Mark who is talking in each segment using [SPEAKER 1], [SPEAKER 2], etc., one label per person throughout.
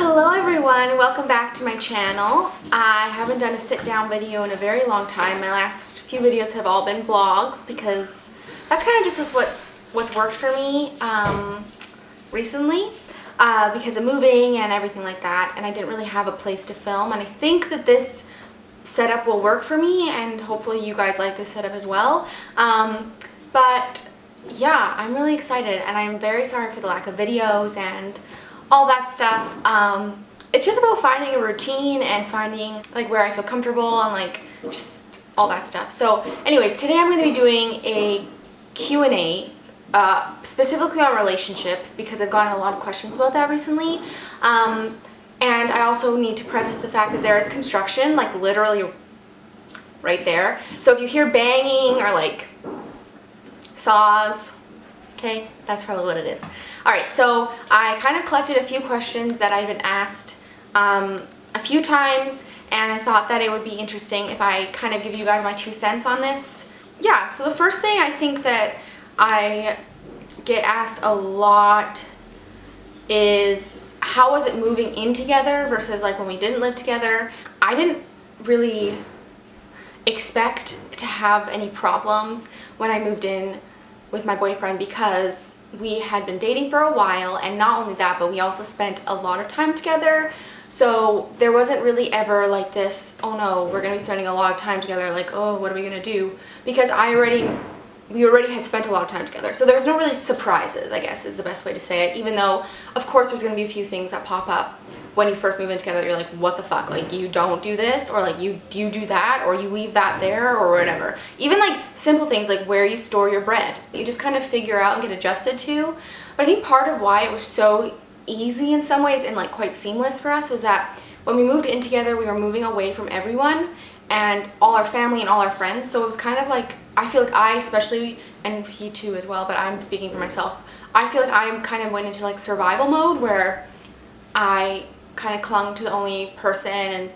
[SPEAKER 1] Hello everyone, welcome back to my channel. I haven't done a sit-down video in a very long time. My last few videos have all been vlogs because that's kind of just what's worked for me recently because of moving and everything like that, and I didn't really have a place to film, and I think that this setup will work for me and hopefully you guys like this setup as well. But yeah, I'm really excited and I'm very sorry for the lack of videos and all that stuff. It's just about finding a routine and finding like where I feel comfortable and like just all that stuff. So anyways, today I'm going to be doing a Q&A specifically on relationships because I've gotten a lot of questions about that recently. And I also need to preface the fact that there is construction like literally right there. So if you hear banging or like saws, okay, that's probably what it is. Alright, so I kind of collected a few questions that I've been asked a few times, and I thought that it would be interesting if I kind of give you guys my 2 cents on this. Yeah, so the first thing I think that I get asked a lot is how was it moving in together versus like when we didn't live together. I didn't really expect to have any problems when I moved in with my boyfriend because we had been dating for a while, and not only that, but we also spent a lot of time together. So there wasn't really ever like this, oh no, we're gonna be spending a lot of time together, like, oh, what are we gonna do? Because we already had spent a lot of time together. So there was no really surprises, I guess is the best way to say it, even though of course there's gonna be a few things that pop up when you first move in together. You're like, what the fuck, like you don't do this, or like you do that, or you leave that there, or whatever. Even like simple things like where you store your bread, you just kind of figure out and get adjusted to. But I think part of why it was so easy in some ways and like quite seamless for us was that when we moved in together, we were moving away from everyone and all our family and all our friends. So it was kind of like, I feel like I especially, and he too as well, but I'm speaking for myself, I feel like I kind of went into like survival mode where I kind of clung to the only person and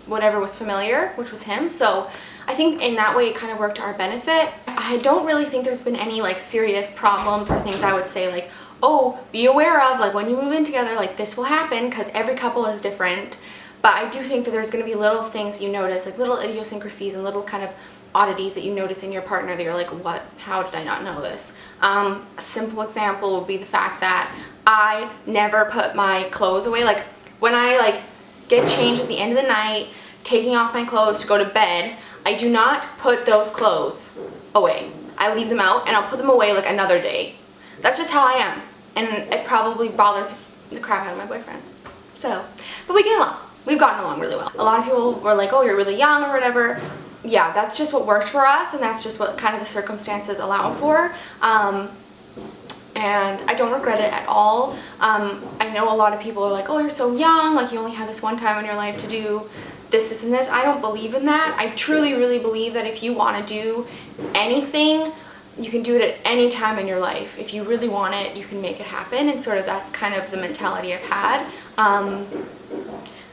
[SPEAKER 1] whatever was familiar, which was him. So I think in that way it kind of worked to our benefit. I don't really think there's been any like serious problems or things I would say like, oh, be aware of, like when you move in together, like this will happen, because every couple is different. But I do think that there's going to be little things you notice, like little idiosyncrasies and little kind of oddities that you notice in your partner that you're like, what, how did I not know this? A simple example would be the fact that I never put my clothes away. Like when I like get changed at the end of the night, taking off my clothes to go to bed, I do not put those clothes away. I leave them out and I'll put them away like another day. That's just how I am, and it probably bothers the crap out of my boyfriend. So, but we get along. We've gotten along really well. A lot of people were like, oh, you're really young or whatever. Yeah, that's just what worked for us, and that's just what kind of the circumstances allow for. And I don't regret it at all. I know a lot of people are like, oh, you're so young, like you only have this one time in your life to do this, and this. I don't believe in that. I truly, really believe that if you want to do anything, you can do it at any time in your life. If you really want it, you can make it happen, and sort of that's kind of the mentality I've had.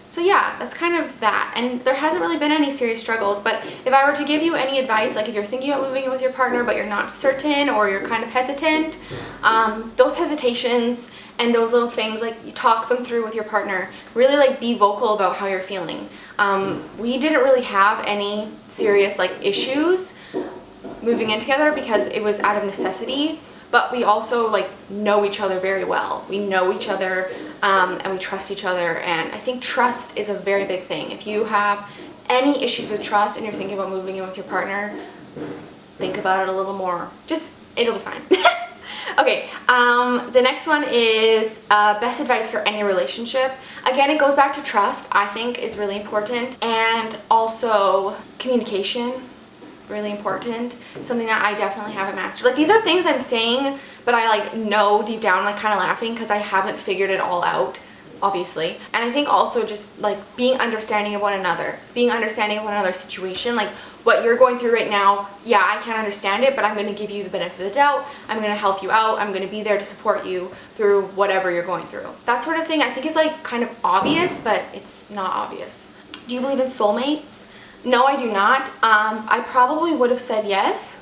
[SPEAKER 1] So yeah, that's kind of that, and there hasn't really been any serious struggles. But if I were to give you any advice, like if you're thinking about moving in with your partner but you're not certain or you're kind of hesitant, those hesitations and those little things, like you talk them through with your partner. Really like be vocal about how you're feeling. We didn't really have any serious like issues moving in together because it was out of necessity, but we also like know each other very well. We know each other and we trust each other, and I think trust is a very big thing. If you have any issues with trust and you're thinking about moving in with your partner, think about it a little more. Just, it'll be fine. Okay, the next one is best advice for any relationship. Again, it goes back to trust, I think is really important, and also communication. Really important, something that I definitely haven't mastered. Like these are things I'm saying, but I like know deep down, like kind of laughing because I haven't figured it all out, obviously. And I think also just like being understanding of one another, being understanding of one another's situation, like what you're going through right now. Yeah, I can't understand it, but I'm going to give you the benefit of the doubt. I'm going to help you out. I'm going to be there to support you through whatever you're going through. That sort of thing I think is like kind of obvious, but it's not obvious. Do you believe in soulmates? No, I do not. I probably would have said yes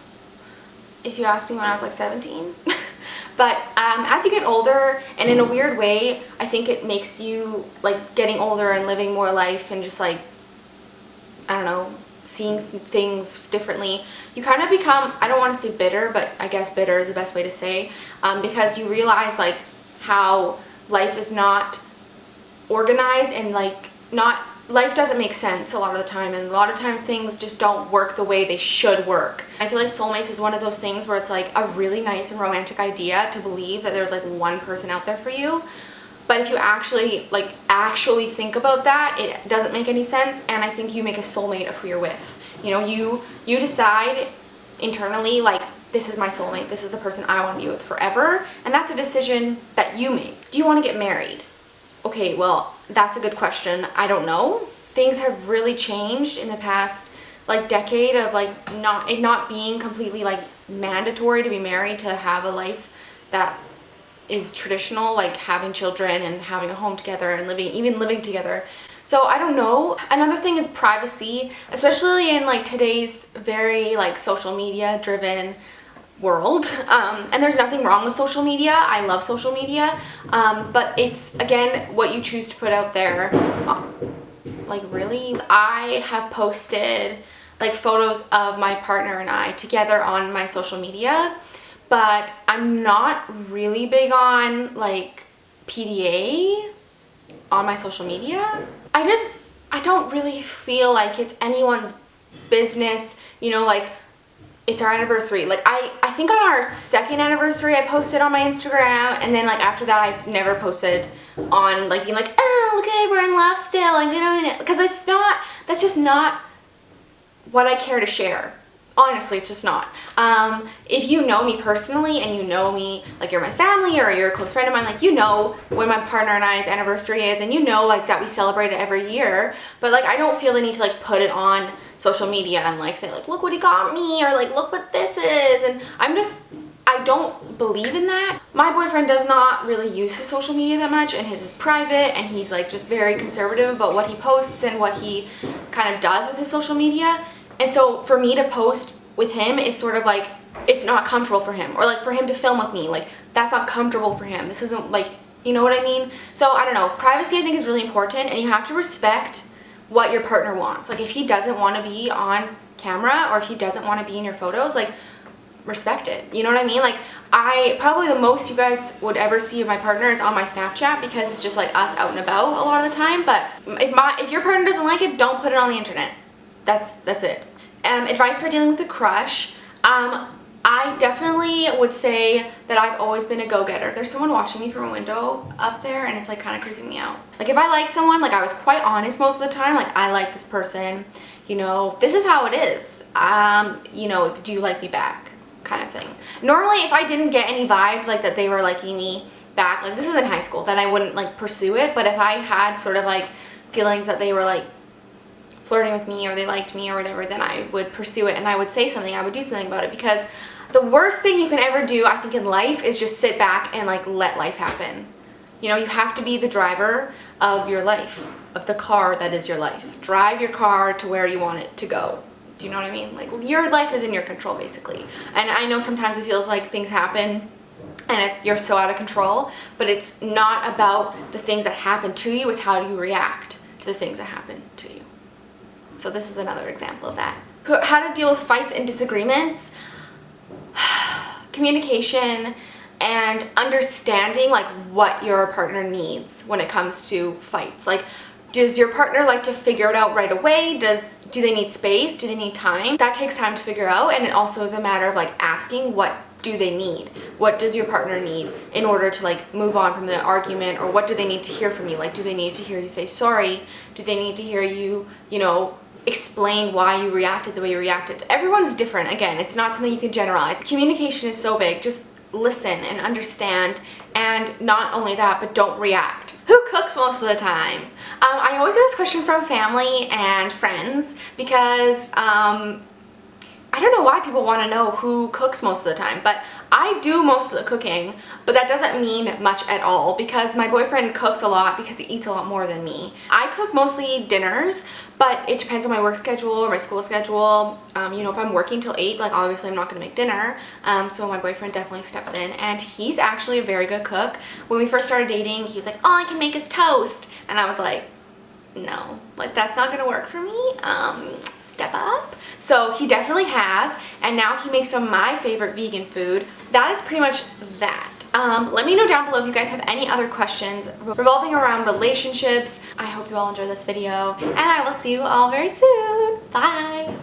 [SPEAKER 1] if you asked me when I was like 17. But as you get older, and in a weird way, I think it makes you, like, getting older and living more life and just, like, I don't know, seeing things differently, you kind of become, I don't want to say bitter, but I guess bitter is the best way to say, because you realize, like, how life is not organized and, like, life doesn't make sense a lot of the time, and a lot of time things just don't work the way they should work. I feel like soulmates is one of those things where it's like a really nice and romantic idea to believe that there's like one person out there for you, but if you actually think about that, it doesn't make any sense. And I think you make a soulmate of who you're with. You know, you decide internally, like, this is my soulmate, this is the person I want to be with forever, and that's a decision that you make. Do you want to get married? Okay, well, that's a good question. I don't know. Things have really changed in the past, like, decade of, like, it not being completely, like, mandatory to be married, to have a life that is traditional, like having children and having a home together and living together. So I don't know. Another thing is privacy, especially in, like, today's very, like, social media driven world, and there's nothing wrong with social media. I love social media, but it's, again, what you choose to put out there. Like, really, I have posted, like, photos of my partner and I together on my social media, but I'm not really big on, like, PDA on my social media. I don't really feel like it's anyone's business, you know, like, it's our anniversary. Like, I think on our second anniversary I posted on my Instagram, and then, like, after that I've never posted on, like, being like, oh, okay, we're in love still, like, you know, because that's just not what I care to share. Honestly, it's just not. If you know me personally and you know me, like, you're my family or you're a close friend of mine, like, you know when my partner and I's anniversary is, and you know, like, that we celebrate it every year, but, like, I don't feel the need to, like, put it on social media and, like, say, like, look what he got me, or, like, look what this is, and I don't believe in that. My boyfriend does not really use his social media that much, and his is private, and he's, like, just very conservative about what he posts and what he kind of does with his social media. And so for me to post with him is sort of like, it's not comfortable for him, or, like, for him to film with me, like, that's not comfortable for him. This isn't, like, you know what I mean? So I don't know, privacy I think is really important, and you have to respect what your partner wants. Like, if he doesn't want to be on camera, or if he doesn't want to be in your photos, like, respect it. You know what I mean? Like, probably the most you guys would ever see of my partner is on my Snapchat, because it's just, like, us out and about a lot of the time. But if your partner doesn't like it, don't put it on the internet. That's it. Advice for dealing with a crush. I definitely would say that I've always been a go-getter. There's someone watching me from a window up there, and it's, like, kind of creeping me out. Like, if I like someone, like, I was quite honest most of the time, like, I like this person, you know, this is how it is. You know, do you like me back? Kind of thing. Normally, if I didn't get any vibes, like, that they were liking me back, like, this is in high school, then I wouldn't, like, pursue it. But if I had sort of, like, feelings that they were, like, flirting with me, or they liked me or whatever, then I would pursue it, and I would say something, I would do something about it. Because the worst thing you can ever do, I think, in life is just sit back and, like, let life happen. You know, you have to be the driver of your life, of the car that is your life. Drive your car to where you want it to go. Do you know what I mean? Like, your life is in your control, basically. And I know sometimes it feels like things happen and you're so out of control, but it's not about the things that happen to you, it's how you react to the things that happen to you. So this is another example of that. How to deal with fights and disagreements. Communication and understanding, like, what your partner needs when it comes to fights. Like, does your partner like to figure it out right away? Do they need space? Do they need time? That takes time to figure out, and it also is a matter of, like, asking, what do they need? What does your partner need in order to, like, move on from the argument, or what do they need to hear from you? Like, do they need to hear you say sorry? Do they need to hear you, you know, explain why you reacted the way you reacted? Everyone's different. Again, it's not something you can generalize. Communication is so big. Just listen and understand, and not only that, but don't react. Who cooks most of the time? I always get this question from family and friends, because I don't know why people want to know who cooks most of the time, but I do most of the cooking, but that doesn't mean much at all because my boyfriend cooks a lot because he eats a lot more than me. I cook mostly dinners, but it depends on my work schedule or my school schedule. You know, if I'm working till 8, like obviously I'm not gonna make dinner. So my boyfriend definitely steps in, and he's actually a very good cook. When we first started dating, he was like, all I can make is toast. And I was like, no, like that's not gonna work for me. Step up. So he definitely has, and now he makes some of my favorite vegan food. That is pretty much that. Let me know down below if you guys have any other questions revolving around relationships. I hope you all enjoyed this video, and I will see you all very soon. Bye!